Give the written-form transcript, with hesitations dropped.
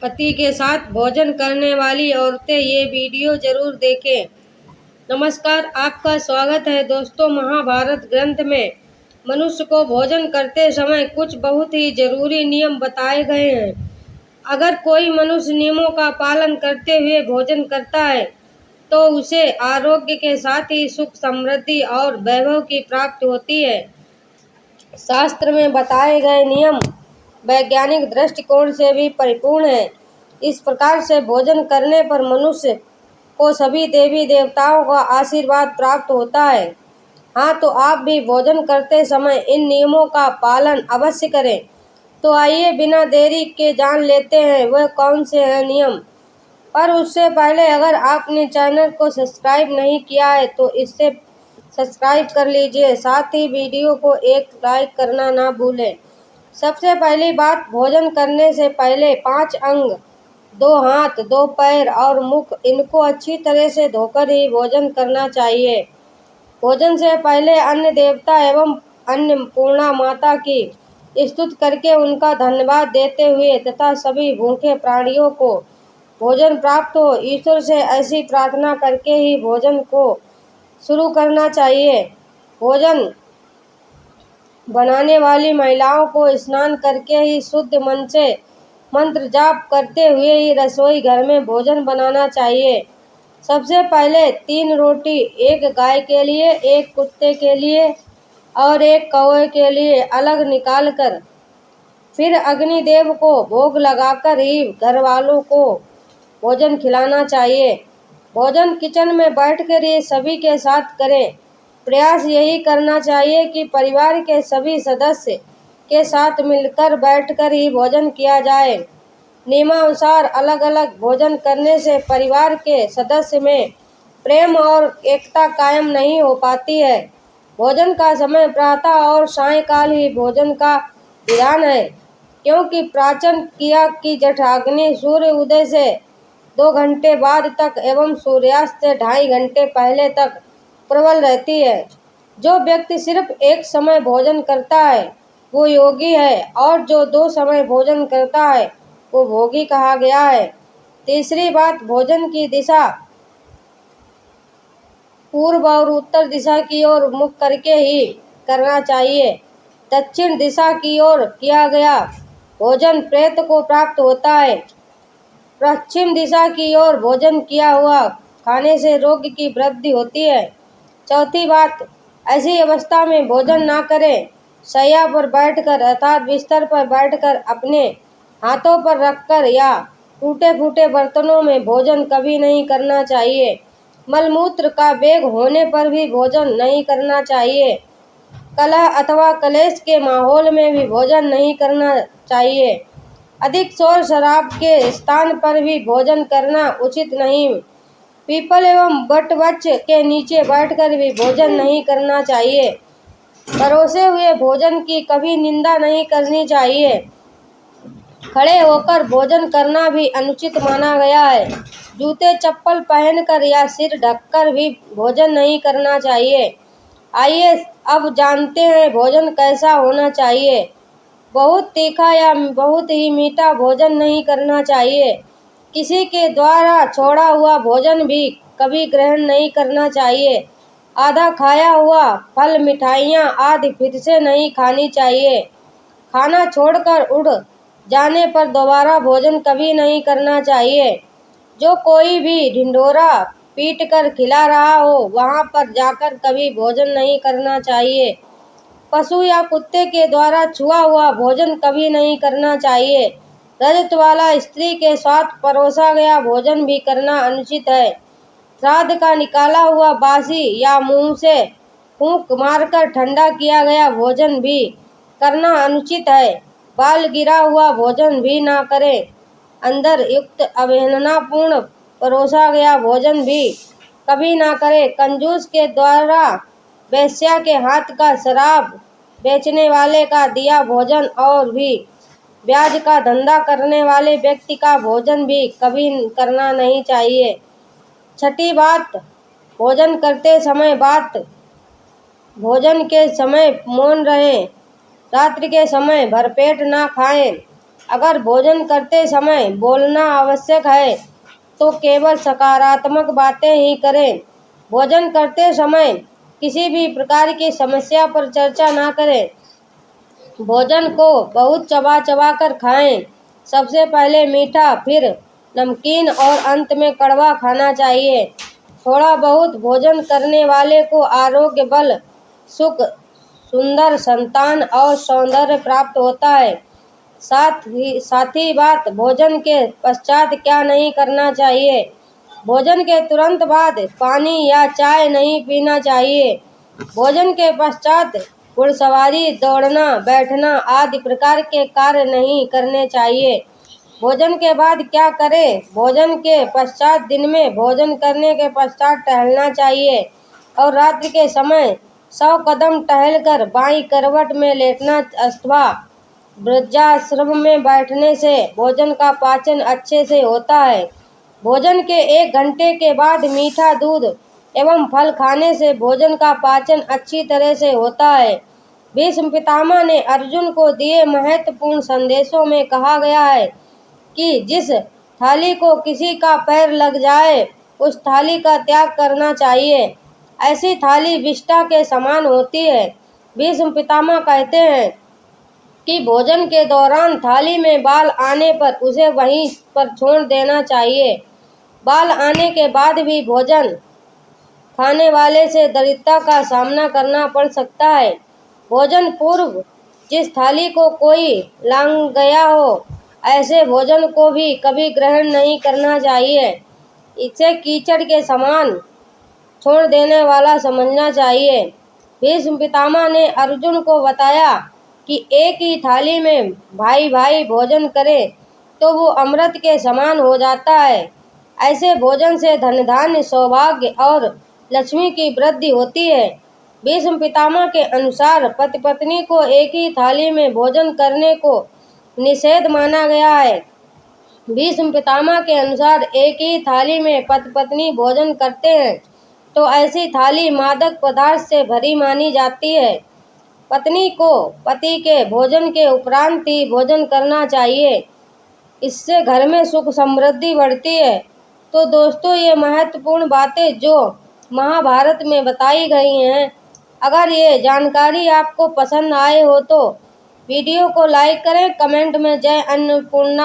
पति के साथ भोजन करने वाली औरतें ये वीडियो जरूर देखें। नमस्कार, आपका स्वागत है दोस्तों। महाभारत ग्रंथ में मनुष्य को भोजन करते समय कुछ बहुत ही जरूरी नियम बताए गए हैं। अगर कोई मनुष्य नियमों का पालन करते हुए भोजन करता है तो उसे आरोग्य के साथ ही सुख, समृद्धि और वैभव की प्राप्ति होती है। शास्त्र में बताए गए नियम वैज्ञानिक दृष्टिकोण से भी परिपूर्ण है। इस प्रकार से भोजन करने पर मनुष्य को सभी देवी देवताओं का आशीर्वाद प्राप्त होता है। हाँ, तो आप भी भोजन करते समय इन नियमों का पालन अवश्य करें। तो आइए बिना देरी के जान लेते हैं वह कौन से हैं नियम। पर उससे पहले अगर आपने चैनल को सब्सक्राइब नहीं किया है तो इससे सब्सक्राइब कर लीजिए, साथ ही वीडियो को एक लाइक करना ना भूलें। सबसे पहली बात, भोजन करने से पहले 5 अंग, 2 हाथ, 2 पैर और मुख, इनको अच्छी तरह से धोकर ही भोजन करना चाहिए। भोजन से पहले अन्य देवता एवं अन्नपूर्णा माता की स्तुति करके उनका धन्यवाद देते हुए तथा सभी भूखे प्राणियों को भोजन प्राप्त हो, ईश्वर से ऐसी प्रार्थना करके ही भोजन को शुरू करना चाहिए। भोजन बनाने वाली महिलाओं को स्नान करके ही शुद्ध मन से मंत्र जाप करते हुए ही रसोई घर में भोजन बनाना चाहिए। सबसे पहले 3 रोटी, एक गाय के लिए, एक कुत्ते के लिए और एक कौवे के लिए अलग निकालकर फिर अग्निदेव को भोग लगाकर ही घर वालों को भोजन खिलाना चाहिए। भोजन किचन में बैठकर ये सभी के साथ करें। प्रयास यही करना चाहिए कि परिवार के सभी सदस्य के साथ मिलकर बैठकर ही भोजन किया जाए। नियमानुसार अलग अलग भोजन करने से परिवार के सदस्य में प्रेम और एकता कायम नहीं हो पाती है। भोजन का समय प्रातः और सायंकाल ही भोजन का विधान है, क्योंकि प्राचीन क्रिया की जठराग्नि सूर्य उदय से 2 घंटे बाद तक एवं सूर्यास्त से 2.5 घंटे पहले तक प्रबल रहती है। जो व्यक्ति सिर्फ एक समय भोजन करता है वो योगी है, और जो 2 समय भोजन करता है वो भोगी कहा गया है। तीसरी बात, भोजन की दिशा पूर्व और उत्तर दिशा की ओर मुख करके ही करना चाहिए। दक्षिण दिशा की ओर किया गया भोजन प्रेत को प्राप्त होता है। पश्चिम दिशा की ओर भोजन किया हुआ खाने से रोग की वृद्धि होती है। चौथी बात, ऐसी अवस्था में भोजन ना करें। शैया पर बैठकर अर्थात बिस्तर पर बैठकर अपने हाथों पर रखकर या टूटे फूटे बर्तनों में भोजन कभी नहीं करना चाहिए। मलमूत्र का वेग होने पर भी भोजन नहीं करना चाहिए। कलह अथवा कलेश के माहौल में भी भोजन नहीं करना चाहिए। अधिक शोर शराब के स्थान पर भी भोजन करना उचित नहीं। पीपल एवं वटवृक्ष के नीचे बैठकर भी भोजन नहीं करना चाहिए। परोसे हुए भोजन की कभी निंदा नहीं करनी चाहिए। खड़े होकर भोजन करना भी अनुचित माना गया है। जूते चप्पल पहनकर या सिर ढककर भी भोजन नहीं करना चाहिए। आइए अब जानते हैं भोजन कैसा होना चाहिए। बहुत तीखा या बहुत ही मीठा भोजन नहीं करना चाहिए। किसी के द्वारा छोड़ा हुआ भोजन भी कभी ग्रहण नहीं करना चाहिए। आधा खाया हुआ फल, मिठाइयाँ आदि फिर से नहीं खानी चाहिए। खाना छोड़कर उठ जाने पर दोबारा भोजन कभी नहीं करना चाहिए। जो कोई भी ढिंढोरा पीट कर खिला रहा हो वहां पर जाकर कभी भोजन नहीं करना चाहिए। पशु या कुत्ते के द्वारा छुआ हुआ भोजन कभी नहीं करना चाहिए। रजत वाला स्त्री के साथ परोसा गया भोजन भी करना अनुचित है। श्राद्ध का निकाला हुआ बासी या मुंह से फूंक मारकर ठंडा किया गया भोजन भी करना अनुचित है। बाल गिरा हुआ भोजन भी ना करें। अंदर युक्त अवहेलनापूर्ण परोसा गया भोजन भी कभी ना करें। कंजूस के द्वारा वेश्या के हाथ का शराब बेचने वाले का दिया भोजन और भी ब्याज का धंधा करने वाले व्यक्ति का भोजन भी कभी करना नहीं चाहिए। छठी बात, भोजन करते समय भोजन के समय मौन रहें। रात्रि के समय भरपेट ना खाएं। अगर भोजन करते समय बोलना आवश्यक है तो केवल सकारात्मक बातें ही करें। भोजन करते समय किसी भी प्रकार की समस्या पर चर्चा ना करें। भोजन को बहुत चबा चबा कर खाएं। सबसे पहले मीठा, फिर नमकीन और अंत में कड़वा खाना चाहिए। थोड़ा बहुत भोजन करने वाले को आरोग्य, बल, सुख, सुंदर संतान और सौंदर्य प्राप्त होता है। साथ ही बात भोजन के पश्चात क्या नहीं करना चाहिए। भोजन के तुरंत बाद पानी या चाय नहीं पीना चाहिए। भोजन के पश्चात घुड़सवारी, दौड़ना, बैठना आदि प्रकार के कार्य नहीं करने चाहिए। भोजन के बाद क्या करें? भोजन के पश्चात दिन में भोजन करने के पश्चात टहलना चाहिए और रात्रि के समय 100 कदम टहलकर बाईं करवट में लेटना अथवा वृद्धाश्रम में बैठने से भोजन का पाचन अच्छे से होता है। भोजन के 1 घंटे के बाद मीठा दूध एवं फल खाने से भोजन का पाचन अच्छी तरह से होता है। भीष्म पितामह ने अर्जुन को दिए महत्वपूर्ण संदेशों में कहा गया है कि जिस थाली को किसी का पैर लग जाए उस थाली का त्याग करना चाहिए। ऐसी थाली विष्ठा के समान होती है। भीष्म पितामह कहते हैं कि भोजन के दौरान थाली में बाल आने पर उसे वहीं पर छोड़ देना चाहिए। बाल आने के बाद भी भोजन खाने वाले से दरिद्रता का सामना करना पड़ सकता है। भोजन पूर्व जिस थाली को कोई लांघ गया हो, ऐसे भोजन को भी कभी ग्रहण नहीं करना चाहिए। इसे कीचड़ के समान छोड़ देने वाला समझना चाहिए। भीष्म पितामह ने अर्जुन को बताया कि एक ही थाली में भाई भाई भोजन करे तो वो अमृत के समान हो जाता है। ऐसे भोजन से धन धान्य, सौभाग्य और लक्ष्मी की वृद्धि होती है। भीष्म पितामह के अनुसार पति पत्नी को एक ही थाली में भोजन करने को निषेध माना गया है। भीष्म पितामह के अनुसार एक ही थाली में पति पत्नी भोजन करते हैं तो ऐसी थाली मादक पदार्थ से भरी मानी जाती है। पत्नी को पति के भोजन के उपरांत ही भोजन करना चाहिए। इससे घर में सुख समृद्धि बढ़ती है। तो दोस्तों, ये महत्वपूर्ण बातें जो महाभारत में बताई गई हैं, अगर ये जानकारी आपको पसंद आए हो तो वीडियो को लाइक करें, कमेंट में जय अन्नपूर्णा